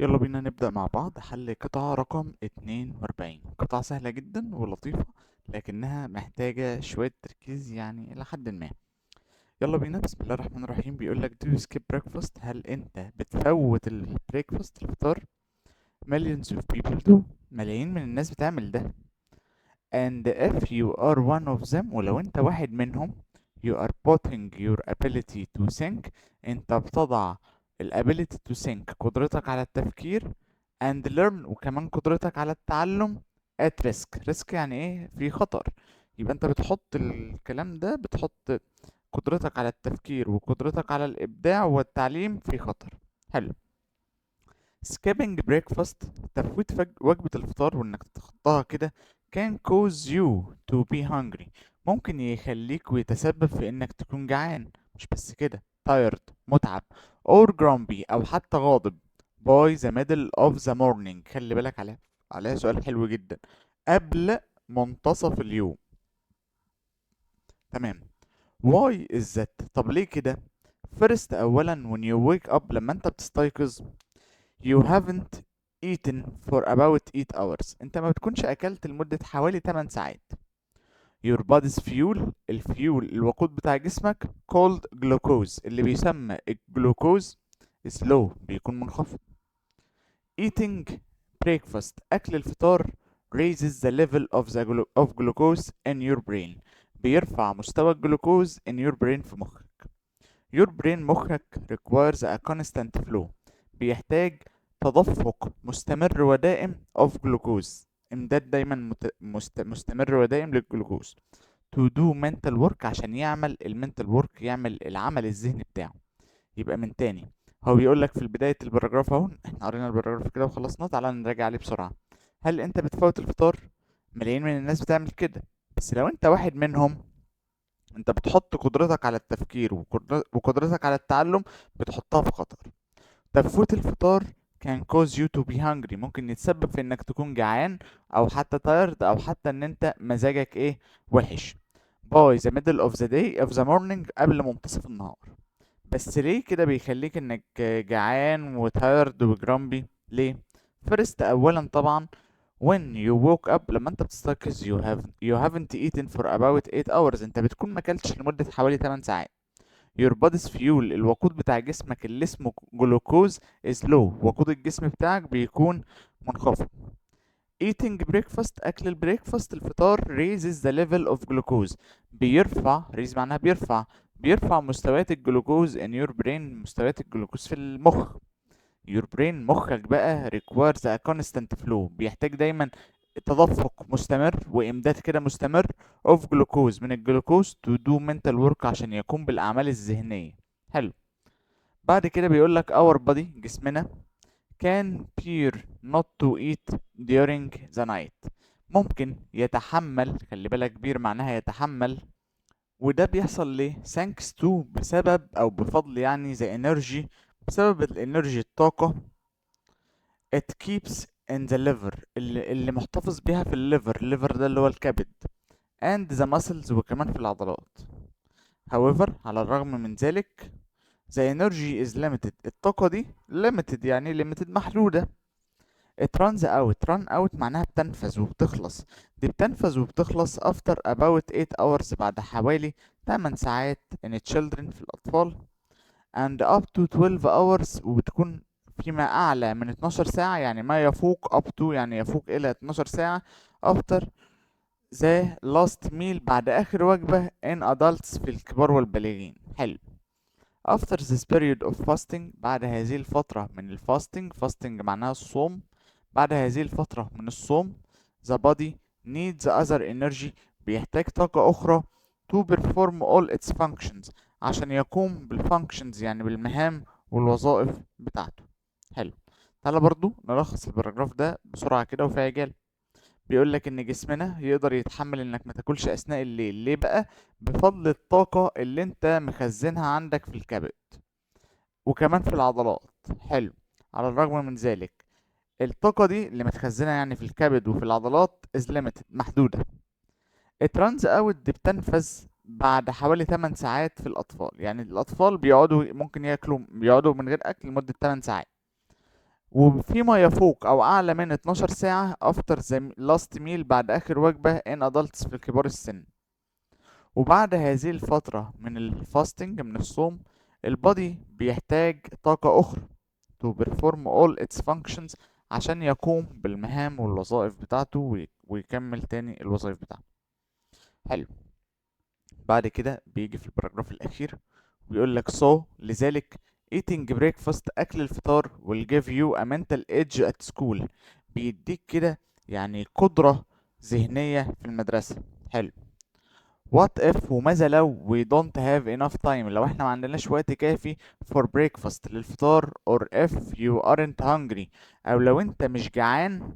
يلا بينا نبدأ مع بعض حل قطعة رقم 42. قطعة سهلة جدا ولطيفة، لكنها محتاجة شوية تركيز يعني إلى حد ما. يلا بينا، بسم الله الرحمن الرحيم. بيقولك do you skip breakfast؟ هل أنت بتفوت البريكفاست، الفطار؟ millions of people do. ملايين من الناس بتعمل ده. and if you are one of them، ولو أنت واحد منهم، you are putting your ability to think. أنت بتضع ال ability to think، قدرتك على التفكير، and learn، وكمان قدرتك على التعلم، at risk. risk يعني ايه؟ في خطر. يبقى انت بتحط الكلام ده، بتحط قدرتك على التفكير وقدرتك على الإبداع والتعليم في خطر. حلو. skipping breakfast، تفويت وجبة الفطار وانك تخطاها كده، can cause you to be hungry، ممكن يخليك ويتسبب في انك تكون جعان. مش بس كده، tired، متعب، or grumpy، او حتى غاضب. by the middle of the morning، خلي بالك عليها سؤال حلو جدا، قبل منتصف اليوم. تمام. why is that؟ طب ليه كده؟ first، اولا when you wake up، لما انت بتستيقظ، you haven't eaten for about 8 hours، انت ما بتكونش اكلت لمدة حوالي 8 ساعات. your body's fuel، الوقود بتاع جسمك، called glucose، اللي بيسمى الجلوكوز، slow، بيكون منخفض. eating breakfast، اكل الفطار، raises the level of of glucose in your brain، بيرفع مستوى الجلوكوز in your brain، في مخك. your brain، مخك، requires a constant flow، بيحتاج تدفق مستمر ودائم of glucose، امداد دايما مستمر ودائم للجلوكوز. to do mental work، عشان يعمل المنتال work، يعمل العمل الذهني بتاعه. يبقى من تاني، هو بيقول لك في بداية البراجراف اهو، احنا قرينا البراجراف كده وخلصنا، تعالى نراجع عليه بسرعة. هل انت بتفوت الفطار؟ ملايين من الناس بتعمل كده، بس لو انت واحد منهم، انت بتحط قدرتك على التفكير وقدرتك على التعلم، بتحطها في خطر. تفويت الفطار can cause you to be hungry، ممكن يتسبب في انك تكون جعان، او حتى tired، او حتى ان انت مزاجك ايه؟ وحش. by the middle of the day of the morning، قبل منتصف النهار. بس ليه كده بيخليك انك جعان وتايرد وجرامبي؟ ليه؟ first، اولا طبعا، when you woke up، لما انت بتستيقظ، you haven't eaten for about 8 hours، انت بتكون ما اكلتش لمدة حوالي 8 ساعات. your body's fuel، الوقود بتاع جسمك اللي اسمه جلوكوز is low، وقود الجسم بتاعك بيكون منخفض. eating breakfast، اكل البريكفاست، الفطار، raises the level of glucose، بيرفع، raise معناها بيرفع مستويات الجلوكوز in your brain، مستويات الجلوكوز في المخ. your brain، مخك بقى، requires a constant flow، بيحتاج دايما تدفق مستمر وامداد كده مستمر of glucose، من الجلوكوز to do mental work، عشان يقوم بالاعمال الذهنيه. حلو. بعد كده بيقول لك our body، جسمنا، can bear not to eat during the night، ممكن يتحمل، خلي بالك bear معناها يتحمل، وده بيحصل ليه؟ thanks to، بسبب او بفضل يعني the energy، بسبب الانرجي، الطاقة، it keeps in the liver، اللي محتفظ بيها في الليفر ده اللي هو الكبد، and the muscles، وكمان في العضلات. however، على الرغم من ذلك، the energy is limited، الطاقة دي limited، يعني limited، محدودة. it runs out، run out معناها بتنفذ وبتخلص، دي بتنفذ وبتخلص after about 8 hours، بعد حوالي 8 ساعات in children، في الأطفال، and up to 12 hours، وبتكون فيما أعلى من 12 ساعة، يعني ما يفوق up to، يعني يفوق إلى 12 ساعة after the last meal، بعد آخر وجبة in adults، في الكبار والبالغين. حلو. after this period of fasting، بعد هذه الفترة من الفاستنج، fasting معناها الصوم، بعد هذه الفترة من الصوم، the body needs other energy، بيحتاج طاقة أخرى to perform all its functions، عشان يقوم بالfunctions، يعني بالمهام والوظائف بتاعته. حلو. تعالى برضو نلخص البراجراف ده بسرعة كده وفي عجالة. بيقول لك ان جسمنا يقدر يتحمل انك ما تاكلش اثناء الليل. ليه بقى؟ بفضل الطاقة اللي انت مخزنها عندك في الكبد وكمان في العضلات. حلو. على الرغم من ذلك، الطاقة دي اللي متخزنة يعني في الكبد وفي العضلات is limited، محدودة. it runs out، دي بتنفذ بعد حوالي 8 ساعات في الأطفال، يعني الأطفال بيقعدوا، ممكن بيقعدوا من غير أكل لمدة 8 ساعات. وفيما يفوق أو أعلى من 12 ساعة after the last meal بعد آخر وجبة in adults في كبار السن. وبعد هذه الفترة من الفاستنج من الصوم البادي بيحتاج طاقة أخرى to perform all its functions عشان يقوم بالمهام والوظائف بتاعته ويكمل تاني الوظائف بتاعته. حلو. بعد كده بيجي في البراجراف الأخير ويقول لك لذلك eating breakfast أكل الفطار will give you a mental edge at school بيديك كده يعني قدرة ذهنية في المدرسة. حلو. what if وماذا لو we don't have enough time لو احنا ما عندناش وقت كافي for breakfast للفطار or if you aren't hungry او لو انت مش جعان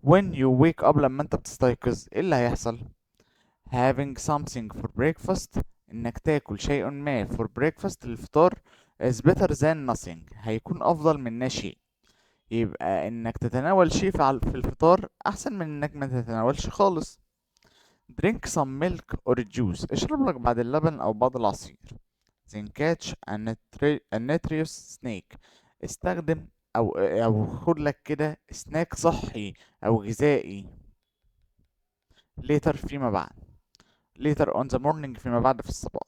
when you wake up لما انت بتستيقظ ايه اللي هيحصل؟ having something for breakfast انك تاكل شيء ما for breakfast للفطار is better than nothing هيكون افضل من لا شيء. يبقى انك تتناول شيء في الفطار احسن من انك ما تتناولش خالص. drink some milk or juice اشرب لك بعد اللبن او بعض العصير. then catch a nutritious snack استخدم او خد لك كده سناك صحي او غذائي later فيما بعد later on the morning فيما بعد في الصباح.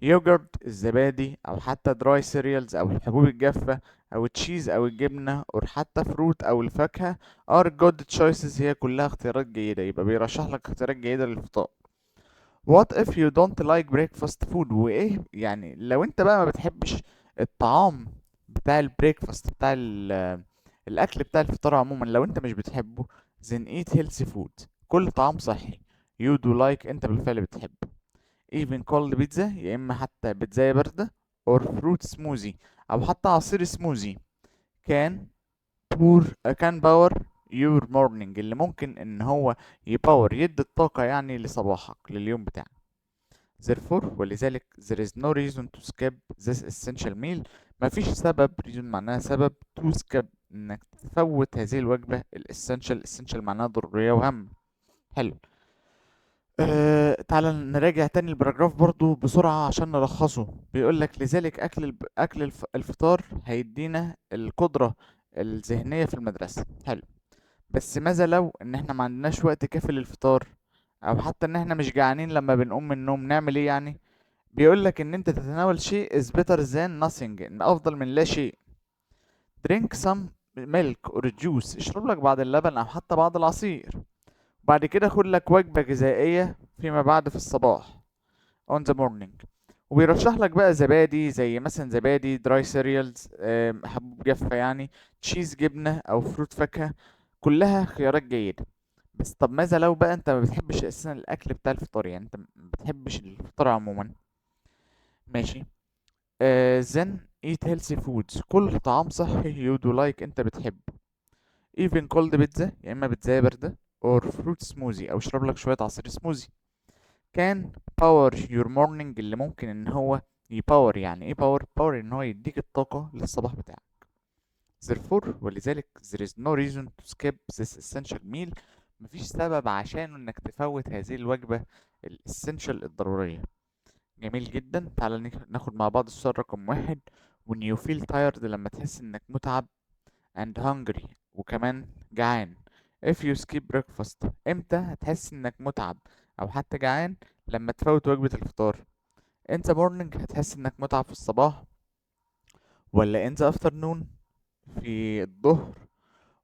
يوجرت الزبادي او حتى دراي سيريالز او الحبوب الجافة او التشيز او الجبنة او حتى فروت او الفاكهة are good choices هي كلها اختيارات جيدة. يبقى بيرشح لك اختيارات جيدة للفطار. what if you don't like breakfast food وايه يعني لو انت بقى ما بتحبش الطعام بتاع البريكفاست بتاع الاكل بتاع الفطار عموما لو انت مش بتحبه then eat healthy food كل طعام صحي you do like انت بالفعل بتحبه. even cold بيتزا يا اما حتى بيتزاية باردة or fruit smoothie او حتى عصير سموزي كان كان باور your morning اللي ممكن ان هو يباور يدي الطاقة يعني لصباحك لليوم بتاعك. therefore ولذلك there is no reason to skip this essential meal مفيش سبب reason معناها سبب to skip انك تفوت هذه الوجبة essential معناها ضرورية وهم. حلو. تعالى نراجع تاني البراجراف برضو بسرعة عشان نلخصه. بيقول لك لذلك أكل الفطار هيدينا القدرة الذهنية في المدرسة. حلو. بس ماذا لو إن إحنا ما عندناش وقت كافي للفطار أو حتى إن إحنا مش جعانين لما بنقوم من النوم نعمل إيه يعني؟ بيقول لك إن أنت تتناول شيء is better than nothing إن أفضل من لا شيء. drink some milk or juice اشرب لك بعض اللبن أو حتى بعض العصير. بعد كده خد لك وجبة غذائية فيما بعد في الصباح on the morning. وبيرشح لك بقى زبادي زي مثلا زبادي دراي سيريالز حبوب جافة يعني تشيز جبنة أو فروت فاكهة كلها خيارات جيدة. بس طب ماذا لو بقى انت ما بتحبش اساسا الاكل بتاع الفطار يعني انت ما بتحبش الفطار عموما. ماشي. then eat healthy foods كل طعام صحي you do like انت بتحبه. even cold بيتزا يا اما بيتزا باردة or fruit smoothie او اشرب لك شوية عصير سموزي كان power your morning اللي ممكن ان هو يباور. يعني ايه باور ان هو يديك الطاقة للصباح بتاعك. therefore ولذلك there is no reason to skip this essential meal مفيش سبب عشان انك تفوت هذه الوجبة الاسينشال الضرورية. جميل جدا. تعالى ناخد مع بعض السؤال رقم 1. when you feel tired لما تحس انك متعب and hungry وكمان جعان. if you skip breakfast امتى هتحس انك متعب او حتى جعان؟ لما تفوت وجبة الفطار. in the morning هتحس انك متعب في الصباح ولا in the afternoon في الظهر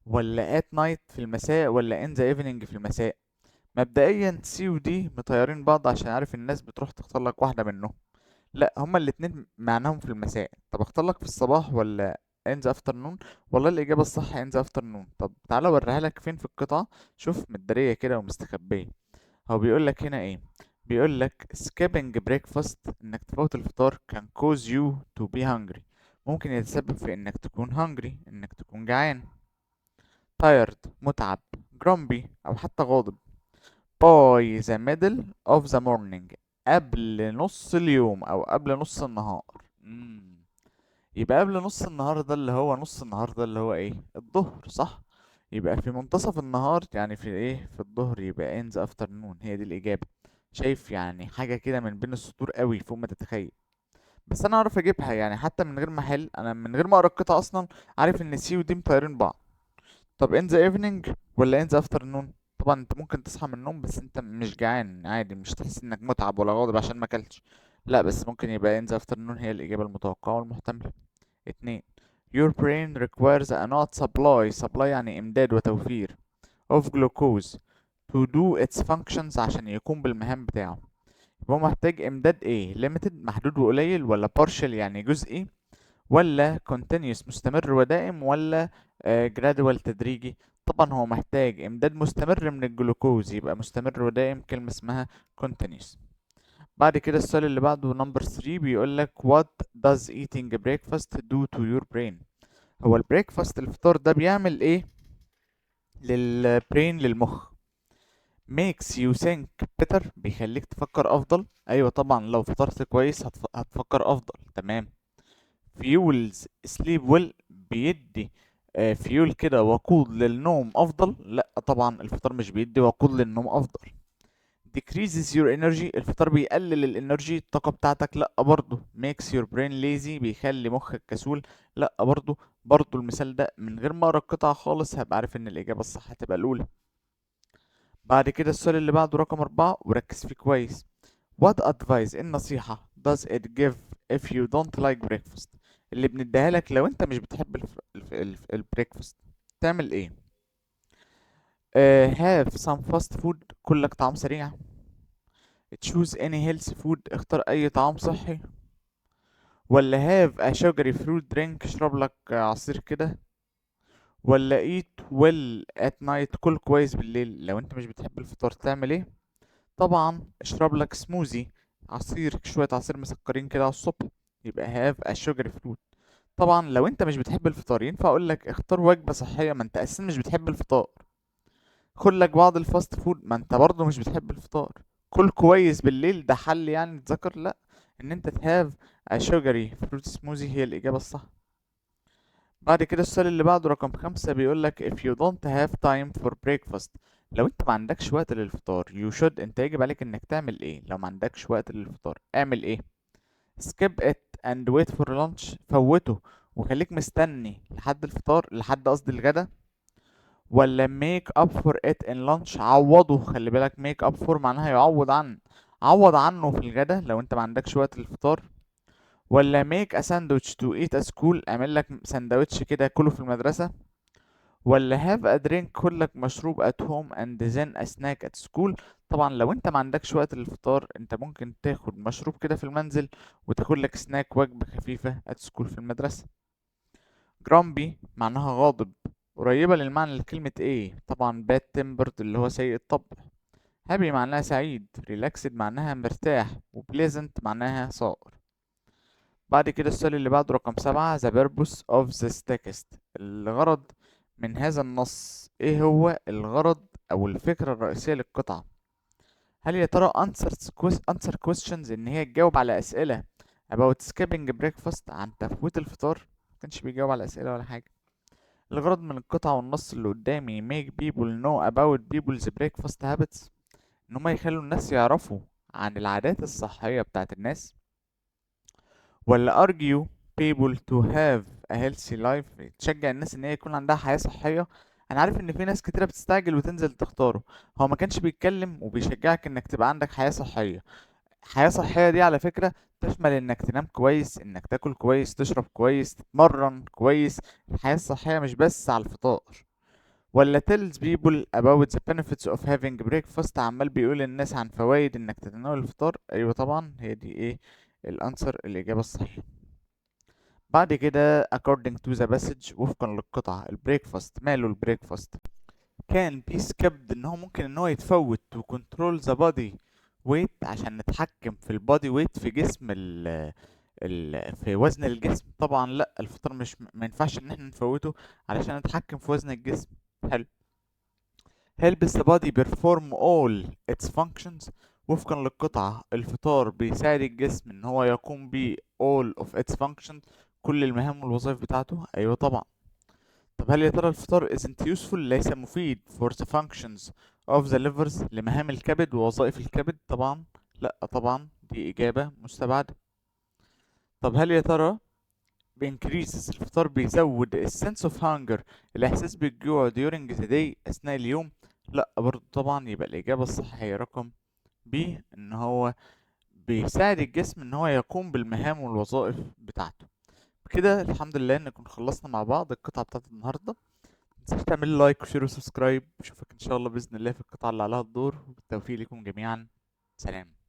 ولا at night في المساء ولا in the evening في المساء؟ مبدئيا سي ودي مطيرين بعض عشان عارف الناس بتروح تختار لك واحدة منهم. لا هما الاتنين معناهم في المساء. طب اختار لك في الصباح ولا in the afternoon؟ والله الإجابة الصح in the afternoon. طب تعالى اوريها لك فين في القطعة. شوف متدارية كده ومستخبية. هو بيقول لك هنا ايه؟ بيقول لك skipping breakfast انك تفوت الفطار can cause you to be hungry ممكن يتسبب في انك تكون hungry انك تكون جعان. tired متعب grumpy او حتى غاضب by the middle of the morning قبل نص اليوم او قبل نص النهار. يبقى قبل نص النهار ده اللي هو نص النهار ده اللي هو ايه؟ الظهر صح. يبقى في منتصف النهار يعني في ايه؟ في الظهر يبقى in the afternoon هي دي الإجابة. شايف يعني حاجة كده من بين السطور قوي فوق ما تتخيل. بس انا اعرف اجيبها يعني حتى من غير ما احل، انا من غير ما اقرا القطعه اصلا عارف ان سي ودي مطيرين بعض. طب in the evening ولا in the afternoon؟ طبعا انت ممكن تصحى من النوم بس انت مش جعان عادي، مش تحس انك متعب ولا غاضب عشان ما اكلتش، لا بس ممكن يبقى in the afternoon هي الاجابه المتوقعه والمحتمله. اتنين. Your brain requires a not supply يعني امداد وتوفير of glucose to do its functions عشان يقوم بالمهام بتاعه. يبقى هو محتاج امداد ايه؟ limited محدود وقليل، ولا partial يعني جزئي، ولا continuous مستمر ودائم، ولا gradual تدريجي؟ طبعا هو محتاج امداد مستمر من الجلوكوز، يبقى مستمر ودائم كلمة اسمها continuous. بعد كده السؤال اللي بعده نمبر 3 بيقول لك what does eating breakfast do to your brain؟ هو البريكفاست الفطار ده بيعمل ايه للبرين للمخ؟ makes you think better بيخليك تفكر افضل، ايوه طبعا لو فطرت كويس هتفكر افضل، تمام. fuels sleep well بيدي فيول كده وقود للنوم افضل، لا طبعا الفطار مش بيدي وقود للنوم افضل. decreases your energy الفطار بيقلل الانرجي الطاقة بتاعتك، لا برضه. makes your brain lazy بيخلي مخك كسول، لا برضه. برضه المثال ده من غير ما اقرا القطعة خالص هبقى عارف ان الاجابة الصح هتبقى الاولى. بعد كده السؤال اللي بعده رقم 4 وركز فيه كويس. What advice النصيحة does it give if you don't like breakfast؟ اللي بنديها لك لو انت مش بتحب البريكفاست تعمل ايه؟ have some fast food كل لك طعام سريع. choose any healthy food اختار اي طعام صحي. ولا have a sugary fruit drink اشرب لك عصير كده. ولا eat well at night كل كويس بالليل. لو انت مش بتحب الفطار تعمل ايه؟ طبعا اشرب لك سموزي، عصير شوية عصير مسكرين كده على الصبح، يبقى have a sugar fruit. طبعا لو انت مش بتحب الفطار ينفع اقول لك اختار وجبة صحية، ما انت اساسا مش بتحب الفطار. خد لك بعض الفاست فود، ما انت برضه مش بتحب الفطار. كل كويس بالليل ده حل يعني تذكر، لا. ان انت تهاف a sugary fruit smoothie هي الاجابة الصح. بعد كده السؤال اللي بعده رقم 5 بيقولك if you don't have time for breakfast لو انت ما عندكش وقت للفطار you should انت يجب عليك انك تعمل ايه؟ لو ما عندكش وقت للفطار اعمل ايه؟ skip it and wait for lunch فوته وخليك مستني لحد الفطار، لحد قصدي الغدا. ولا make up for it in lunch عوضه، خلي بالك make up for معناها يعوض عن، عوض عنه في الغدا لو انت ما عندكش وقت للفطار. ولا make a sandwich to eat at school اعمل لك سندوتش كده كله في المدرسة. ولا have a drink كلك مشروب at home and then a snack at school. طبعا لو انت ما عندكش وقت للفطار انت ممكن تاخد مشروب كده في المنزل وتاخد لك سناك وجبة خفيفة at school في المدرسة. grumpy معناها غاضب، قريبة للمعنى لكلمة ايه؟ طبعا bad tempered اللي هو سيء الطبع. happy معناها سعيد، relaxed معناها مرتاح، و pleasant معناها صائر. بعد كده السؤال اللي بعده رقم 7 the purpose of this text الغرض من هذا النص، ايه هو الغرض او الفكرة الرئيسية للقطعة؟ هل يا ترى answer questions ان هي تجاوب على اسئلة about skipping breakfast عن تفويت الفطار؟ مكانش بيجاوب على اسئلة ولا حاجة. الغرض من القطعة والنص اللي قدامي make people know about people's breakfast habits ان هما يخلوا الناس يعرفوا عن العادات الصحية بتاعت الناس. ولا argue people to have a healthy life تشجع الناس ان هي يكون عندها حياة صحية. انا عارف ان في ناس كتيرة بتستعجل وتنزل تختاره، هو ما كانش بيتكلم وبيشجعك انك تبقى عندك حياة صحية. حياة صحية دي على فكرة تشمل انك تنام كويس، انك تاكل كويس، تشرب كويس، تتمرن كويس. الحياة الصحية مش بس على الفطار. ولا tells people about the benefits of having breakfast عمال بيقول للناس عن فوائد انك تتناول الفطار، ايوه طبعا هي دي ايه الانسر الاجابة الصحيحة. بعد كده according to the passage وفقا للقطعة البريكفاست ماله البريكفاست كان be skipped ان هو ممكن ان هو يتفوت to control the body weight عشان نتحكم في البادي ويت في جسم في وزن الجسم. طبعا لا الفطار مش ما ينفعش ان احنا نفوته علشان نتحكم في وزن الجسم. حلو. helps the body perform all its functions وفقا للقطعة الفطار بيساعد الجسم ان هو يقوم ب all of its functions كل المهام والوظائف بتاعته، ايوه طبعا. طب هل يا ترى الفطار isn't useful ليس مفيد for the functions of the livers لمهام الكبد ووظائف الكبد؟ طبعا لا طبعا دي اجابة مستبعدة. طب هل يا ترى increases الفطار بيزود ال sense of hunger الإحساس بالجوع during the day أثناء اليوم؟ لأ برضه طبعا، يبقى الإجابة الصح هي رقم B، إن هو بيساعد الجسم إن هو يقوم بالمهام والوظائف بتاعته. بكده الحمد لله نكون خلصنا مع بعض القطعة بتاعت النهاردة. متنساش تعمل لايك وشير وسبسكرايب. أشوفك إن شاء الله بإذن الله في القطعة اللي عليها الدور، وبالتوفيق لكم جميعا. سلام.